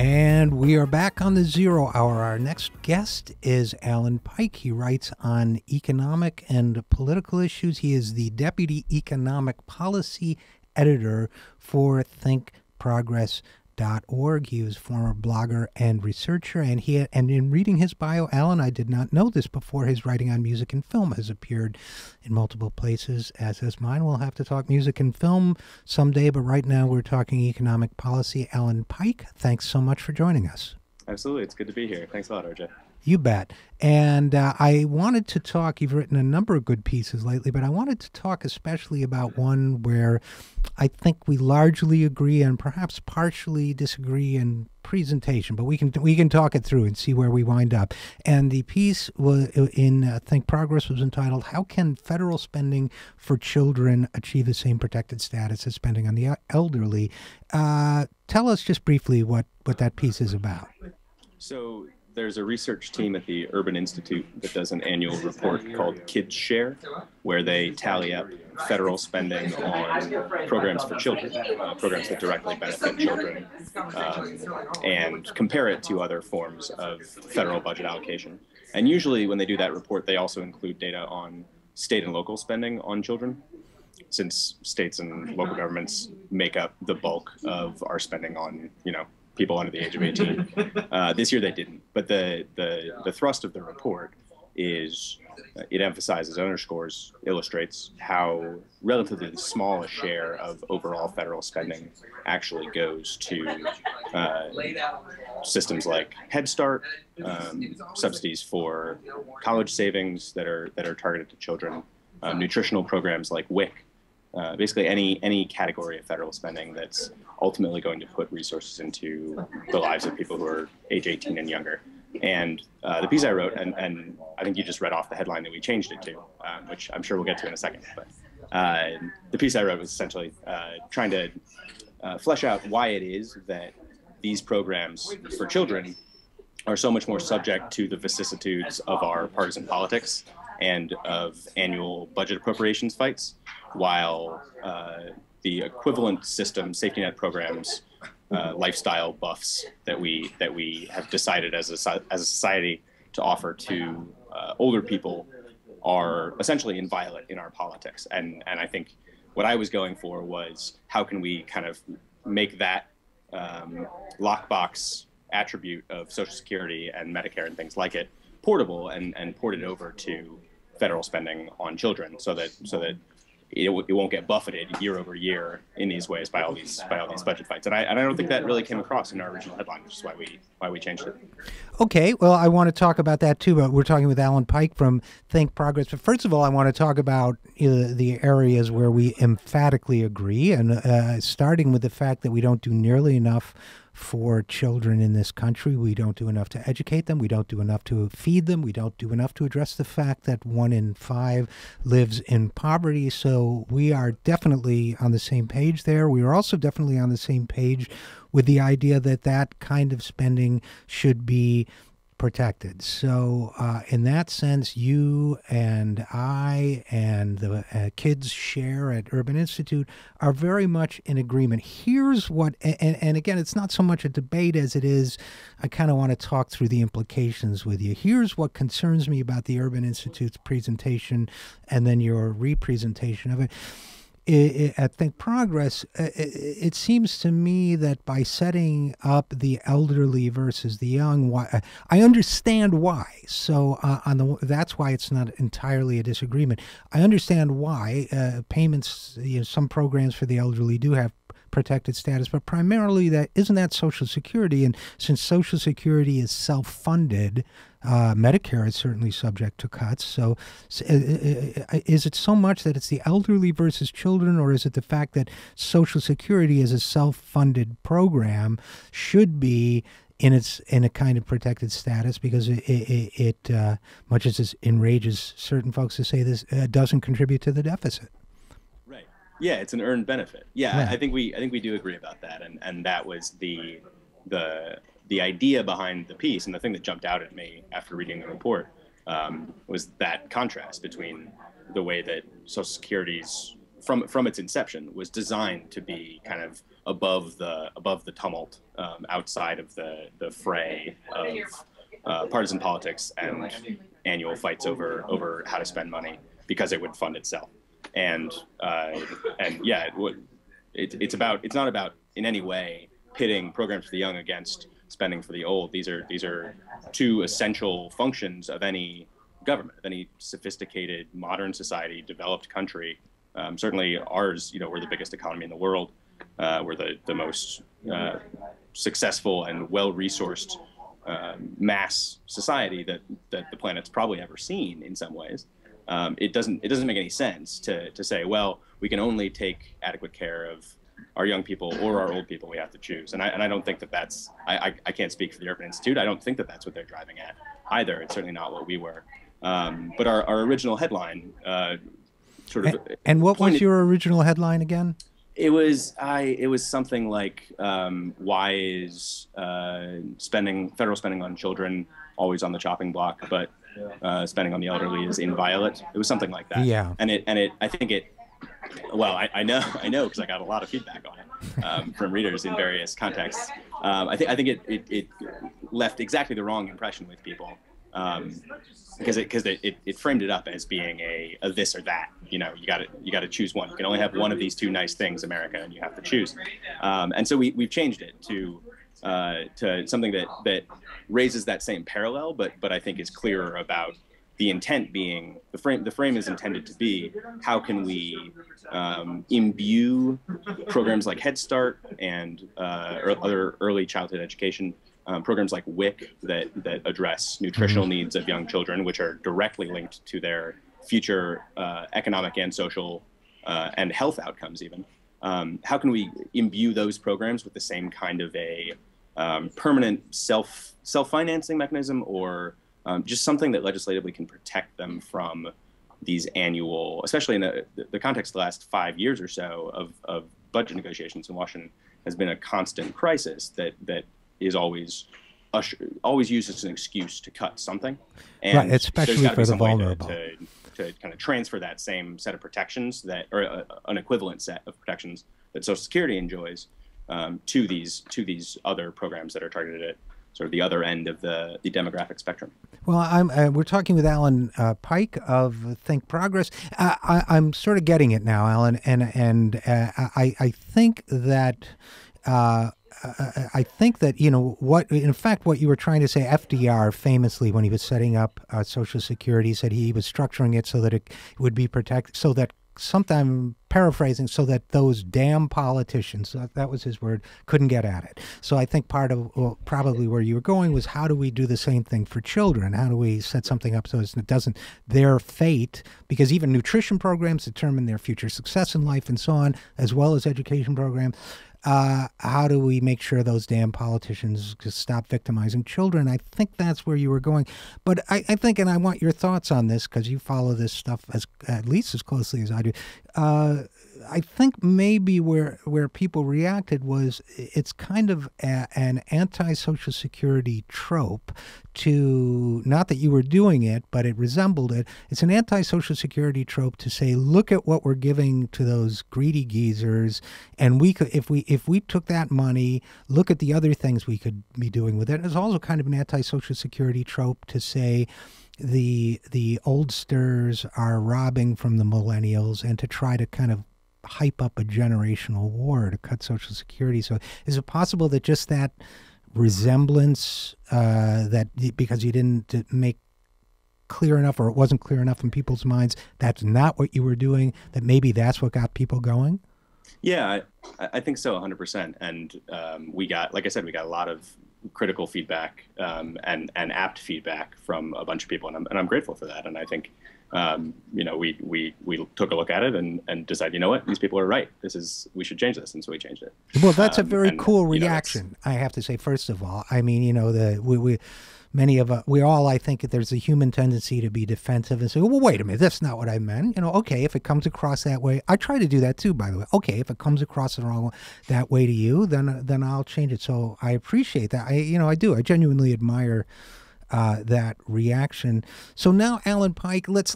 And we are back on the Zero Hour. Our next guest is Alan Pyke. He writes on economic and political issues. He is the Deputy Economic Policy Editor for thinkprogress.org. He was former blogger and researcher, and in reading his bio, Alan, I did not know this before, his writing on music and film has appeared in multiple places, as has mine. We'll have to talk music and film someday, but right now we're talking economic policy. Alan Pyke, thanks so much for joining us. Absolutely. It's good to be here. Thanks a lot, RJ. You bet. And I wanted to talk, you've written a number of good pieces lately, but I wanted to talk especially about one where I think we largely agree and perhaps partially disagree in presentation, but we can talk it through and see where we wind up. And the piece was in Think Progress was entitled, "How Can Federal Spending for Children Achieve the Same Protected Status as Spending on the Elderly?" Tell us just briefly what that piece is about. So there's a research team at the Urban Institute that does an annual report called Kids Share, where they tally up federal spending on programs for children, programs that directly benefit children, and compare it to other forms of federal budget allocation. And usually when they do that report, they also include data on state and local spending on children, since states and local governments make up the bulk of our spending on, people under the age of 18. This year they didn't, but the thrust of the report is it emphasizes, underscores, illustrates how relatively small a share of overall federal spending actually goes to systems like Head Start, subsidies for college savings that are targeted to children, nutritional programs like WIC. Basically any category of federal spending that's ultimately going to put resources into the lives of people who are age 18 and younger. And the piece I wrote, and I think you just read off the headline that we changed it to, which I'm sure we'll get to in a second. But the piece I wrote was essentially trying to flesh out why it is that these programs for children are so much more subject to the vicissitudes of our partisan politics and of annual budget appropriations fights, while the equivalent system, safety net programs, lifestyle buffs that we have decided as a society to offer to older people are essentially inviolate in our politics. And I think what I was going for was, how can we kind of make that lockbox attribute of Social Security and Medicare and things like it portable and port it over to federal spending on children, so that it won't get buffeted year over year in these ways by all these budget fights. And I don't think that really came across in our original headline, which is why we changed it. Okay, well, I want to talk about that too, but we're talking with Alan Pyke from Think Progress. But first of all, I want to talk about the areas where we emphatically agree, and starting with the fact that we don't do nearly enough for children in this country. We don't do enough to educate them. We don't do enough to feed them. We don't do enough to address the fact that 1 in 5 lives in poverty. So we are definitely on the same page there. We are also definitely on the same page with the idea that that kind of spending should be protected. So in that sense, you and I and the Kids Share at Urban Institute are very much in agreement. Here's what, and again, it's not so much a debate as it is, I kind of want to talk through the implications with you. Here's what concerns me about the Urban Institute's presentation and then your representation of it. At Think Progress, it seems to me that by setting up the elderly versus the young, I understand why. So that's why it's not entirely a disagreement. I understand why payments, some programs for the elderly do have protected status, but primarily isn't that Social Security, and since Social Security is self-funded, Medicare is certainly subject to cuts. So is it so much that it's the elderly versus children, or is it the fact that Social Security as a self-funded program should be in a kind of protected status because it much as it enrages certain folks to say this, doesn't contribute to the deficit? Right. Yeah, it's an earned benefit. Yeah, Yeah. I think we do agree about that, and that was the idea behind the piece, and the thing that jumped out at me after reading the report was that contrast between the way that Social Security's from its inception was designed to be kind of above the tumult, outside of the fray of partisan politics and annual fights over how to spend money, because it would fund itself. And yeah, it's not about in any way pitting programs for the young against spending for the old. These are two essential functions of any government, of any sophisticated modern society, developed country. Certainly ours, we're the biggest economy in the world. We're the most successful and well-resourced mass society that the planet's probably ever seen in some ways. It doesn't make any sense to say, well, we can only take adequate care of our young people or our old people. We have to choose. And I don't think that's, I can't speak for the Urban Institute. I don't think that's what they're driving at either. It's certainly not what we were. But our original headline sort of. And what was your original headline again? It was something like, why is federal spending on children always on the chopping block, but spending on the elderly is inviolate? It was something like that. Yeah. I know because I got a lot of feedback on it from readers in various contexts. I think it left exactly the wrong impression with people. Because it framed it up as being a this or that. You got to choose one. You can only have one of these two nice things, America, and you have to choose. And so we've changed it to something that raises that same parallel, but I think is clearer about the intent being the frame is intended to be, how can we imbue programs like Head Start and other early childhood education programs like WIC that address nutritional needs of young children, which are directly linked to their future economic and social and health outcomes even. How can we imbue those programs with the same kind of a permanent self-financing mechanism, or just something that legislatively can protect them from these annual, especially in the context of the last 5 years or so of budget negotiations in Washington, has been a constant crisis that is always used as an excuse to cut something. And right, especially for the vulnerable. To kind of transfer that same set of protections or an equivalent set of protections that Social Security enjoys to these other programs that are targeted at sort of the other end of the demographic spectrum. Well, we're talking with Alan Pyke of Think Progress. I'm sort of getting it now, Alan, and I think that. I think that, what you were trying to say, FDR famously, when he was setting up Social Security, said he was structuring it so that it would be protected, so that sometime paraphrasing, so that those damn politicians, that was his word, couldn't get at it. So I think part of probably where you were going was, how do we do the same thing for children? How do we set something up so it doesn't, their fate, because even nutrition programs determine their future success in life and so on, as well as education programs. How do we make sure those damn politicians just stop victimizing children? I think that's where you were going. But I think, and I want your thoughts on this because you follow this stuff at least as closely as I do. I think maybe where people reacted was, it's kind of an anti-Social Security trope to, not that you were doing it, but it resembled it. It's an anti-Social Security trope to say, look at what we're giving to those greedy geezers, and we could, if we took that money, look at the other things we could be doing with it. It's also kind of an anti-Social Security trope to say, the oldsters are robbing from the millennials, and to try to kind of hype up a generational war to cut Social Security. So is it possible that just that resemblance, that because you didn't make clear enough, or it wasn't clear enough in people's minds, that's not what you were doing, that maybe that's what got people going? Yeah, I think so, 100%. And we got, like I said, we got a lot of critical feedback and apt feedback from a bunch of people, and I'm grateful for that. And I think we took a look at it and decided, what, these people are right. We should change this, and so we changed it. Well, that's a very cool reaction, I have to say. First of all, I mean, we all, I think there's a human tendency to be defensive and say, well, wait a minute, that's not what I meant. Okay, if it comes across that way, I try to do that too, by the way. Okay, if it comes across the wrong that way to you, then I'll change it. So I appreciate that. I do. I genuinely admire that reaction. So now, Alan Pyke, let's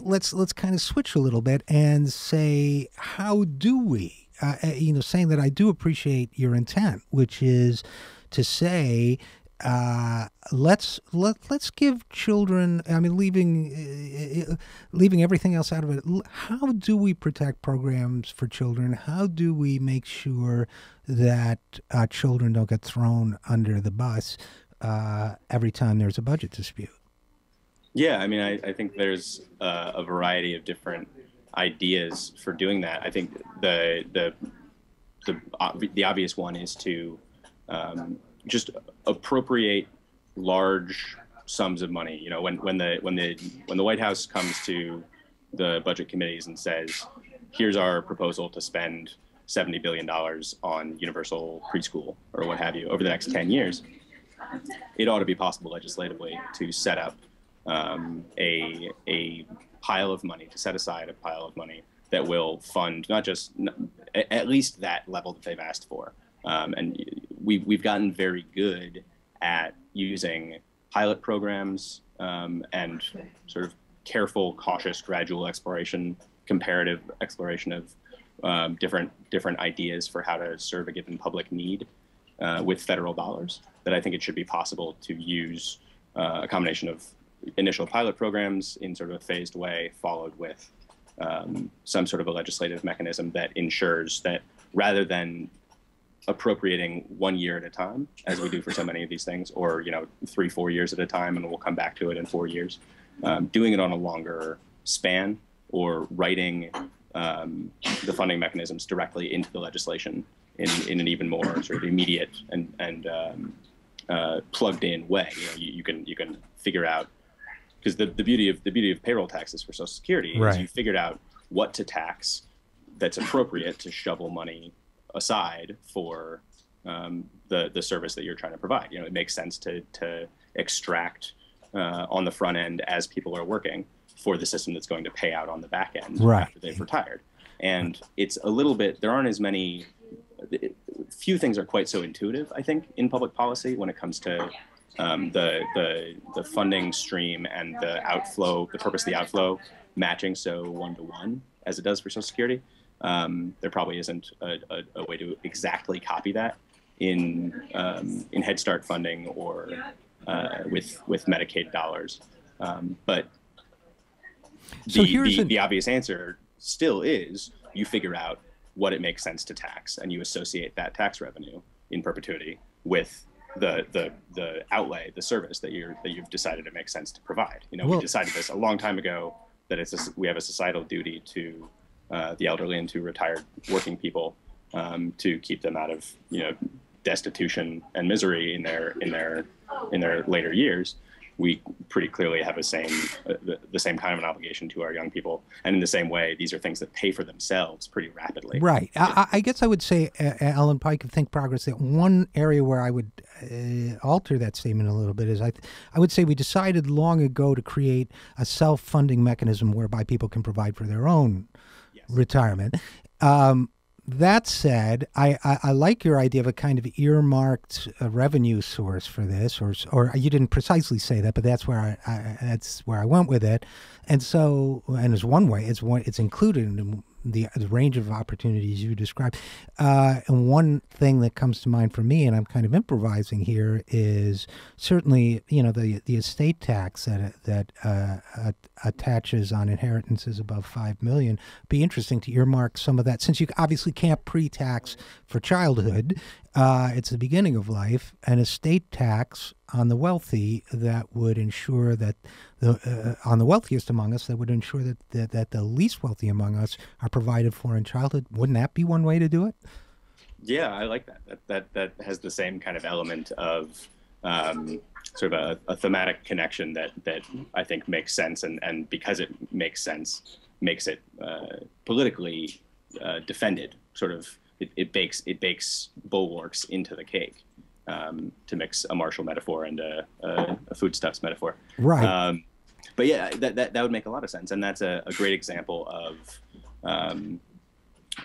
kind of switch a little bit and say, how do we, saying that I do appreciate your intent, which is to say, let's give children. I mean, leaving everything else out of it. How do we protect programs for children? How do we make sure that children don't get thrown under the bus every time there's a budget dispute? Yeah, I mean, I think there's a variety of different ideas for doing that. I think the obvious one is to just appropriate large sums of money. You know, when the White House comes to the budget committees and says, "Here's our proposal to spend $70 billion on universal preschool," or what have you, over the next 10 years, it ought to be possible legislatively to set up a pile of money, to set aside a pile of money that will fund not just at least that level that they've asked for. And we've gotten very good at using pilot programs and sort of careful, cautious, gradual exploration, comparative exploration of different ideas for how to serve a given public need with federal dollars. That I think it should be possible to use a combination of initial pilot programs in sort of a phased way, followed with some sort of a legislative mechanism that ensures that rather than appropriating 1 year at a time, as we do for so many of these things, or 3-4 years at a time, and we'll come back to it in 4 years, doing it on a longer span, or writing the funding mechanisms directly into the legislation in an even more sort of immediate and plugged in way. You can figure out, because the beauty of payroll taxes for Social Security is you figured out what to tax that's appropriate to shovel money aside for the service that you're trying to provide. It makes sense to extract on the front end as people are working for the system that's going to pay out on the back end after they've retired. And it's a little bit, there aren't as many, few things are quite so intuitive, I think, in public policy when it comes to the funding stream and the outflow, the purpose of the outflow matching so one-to-one as it does for Social Security. There probably isn't a way to exactly copy that in Head Start funding or with Medicaid dollars. But the obvious answer still is you figure out what it makes sense to tax, and you associate that tax revenue in perpetuity with the outlay, the service that you've decided it makes sense to provide. We decided this a long time ago that we have a societal duty to the elderly and to retired working people to keep them out of destitution and misery in their later years. We pretty clearly have the same kind of an obligation to our young people, and in the same way, these are things that pay for themselves pretty rapidly. Right. I guess I would say, Alan Pyke of Think Progress, that one area where I would alter that statement a little bit is I would say we decided long ago to create a self-funding mechanism whereby people can provide for their own retirement. That said, I like your idea of a kind of earmarked revenue source for this, or you didn't precisely say that, but that's where I went with it. And so, and as one way, it's included in the range of opportunities you described. And one thing that comes to mind for me, and I'm kind of improvising here, is certainly the estate tax that attaches on inheritances above $5 million. Be interesting to earmark some of that, since you obviously can't pre-tax for childhood. It's the beginning of life. An estate tax on the wealthy that would ensure that on the wealthiest among us, that would ensure that the least wealthy among us are provided for in childhood. Wouldn't that be one way to do it? Yeah, I like that. That has the same kind of element of sort of a thematic connection that I think makes sense, and because it makes sense, makes it politically defended. Sort of, it bakes bulwarks into the cake. To mix a Marshall metaphor and a foodstuffs metaphor. Right. But yeah, that would make a lot of sense. And that's a great example of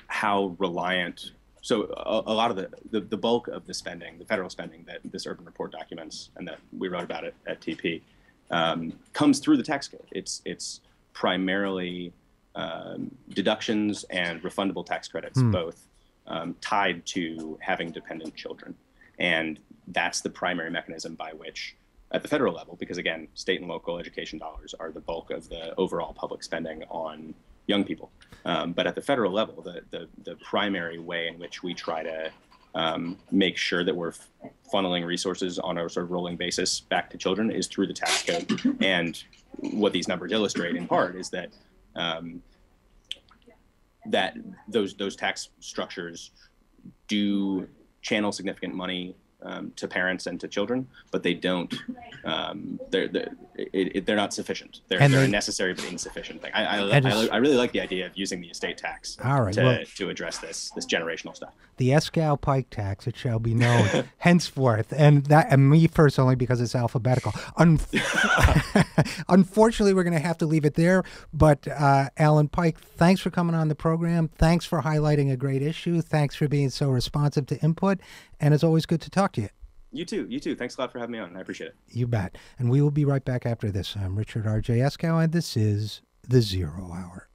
how reliant, so a lot of the bulk of the spending, the federal spending that this urban report documents and that we wrote about it at TP, comes through the tax code. It's primarily deductions and refundable tax credits, both tied to having dependent children. And that's the primary mechanism by which, at the federal level, because again, state and local education dollars are the bulk of the overall public spending on young people. But at the federal level, the primary way in which we try to make sure that we're funneling resources on a sort of rolling basis back to children is through the tax code. And what these numbers illustrate in part is that that those tax structures do channel significant money to parents and to children, but they don't. They're not sufficient. They're a necessary but insufficient thing. I really like the idea of using the estate tax to address this generational stuff. The Eskow Pyke tax, it shall be known henceforth, and me first only because it's alphabetical. Unfortunately, we're going to have to leave it there. But Alan Pyke, thanks for coming on the program. Thanks for highlighting a great issue. Thanks for being so responsive to input. And it's always good to talk to you. You too. You too. Thanks a lot for having me on. I appreciate it. You bet. And we will be right back after this. I'm Richard RJ Eskow, and this is The Zero Hour.